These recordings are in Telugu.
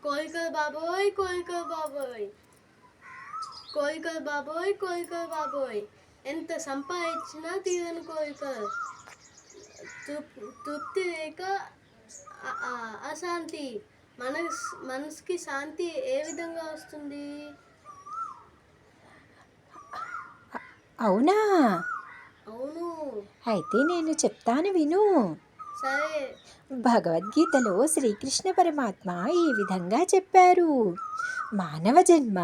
కోయికలు బాబోయ్ కోయికలు బాబోయ్ కోయికలు బాబోయ్ కోయికలు బాబోయ్ ఎంత సంపాదించినా తీరని కోరికలు తృప్తి లేక అశాంతి మనసుకి శాంతి ఏ విధంగా వస్తుంది? అవునా? అవును. అయితే నేను చెప్తాను విను. సరే. భగవద్గీతలో శ్రీకృష్ణ పరమాత్మ ఈ విధంగా చెప్పారు. మానవ జన్మ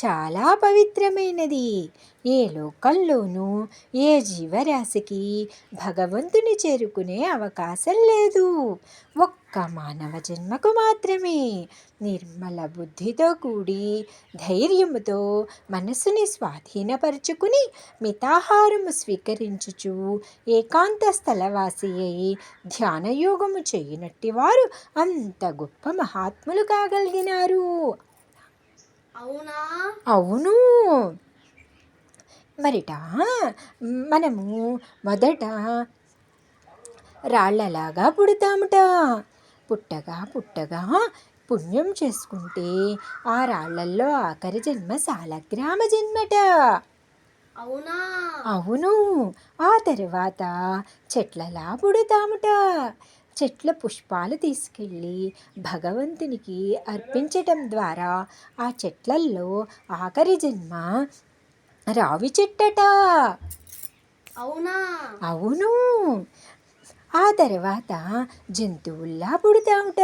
చాలా పవిత్రమైనది. ఏ లోకంలోనూ ఏ జీవరాశికి భగవంతుని చేరుకునే అవకాశం లేదు. ఒక్క మానవ జన్మకు మాత్రమే. నిర్మల బుద్ధితో కూడి ధైర్యముతో మనసుని స్వాధీనపరుచుకుని మితాహారము స్వీకరించుచు ఏకాంత స్థలవాసి అయి ధ్యానయోగము చేయనట్టి వారు అంత గొప్ప మహాత్ములు కాగలిగినారు. అవునా? అవును. మరిట మనము మొదట రాళ్లలాగా పుడతాముట. పుట్టగా పుట్టగా పుణ్యం చేసుకుంటే ఆ రాళ్లల్లో ఆఖరి జన్మ సాలగ్రామ జన్మట. అవునా? అవును. ఆ తర్వాత చెట్లలా పుడతాముట. చెట్ల పుష్పాలు తీసుకెళ్ళి భగవంతునికి అర్పించటం ద్వారా ఆ చెట్లల్లో ఆఖరి జన్మ రావి చెట్టట. అవునా? అవును. ఆ తర్వాత జంతువుల్లా పుడతాముట.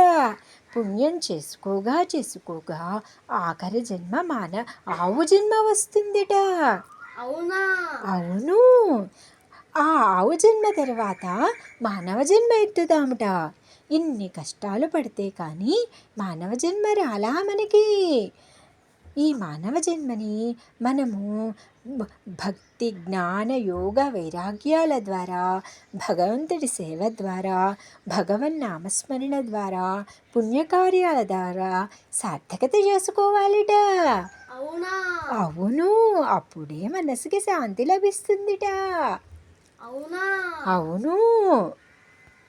పుణ్యం చేసుకోగా ఆఖరి జన్మ ఆవు జన్మ వస్తుందిట. అవునా? అవును. ఆ ఆవు జన్మ తర్వాత మానవ జన్మ ఎత్తుతాముట. ఇన్ని కష్టాలు పడితే కానీ మానవ జన్మ రాలా మనకి. ఈ మానవ జన్మని మనము భక్తి జ్ఞాన యోగ వైరాగ్యాల ద్వారా, భగవంతుడి సేవ ద్వారా, భగవన్నామస్మరణ ద్వారా, పుణ్యకార్యాల ద్వారా సార్థకత చేసుకోవాలిట. అవునా? అవును. అప్పుడే మనసుకి శాంతి లభిస్తుందిట. అవునా? అవును.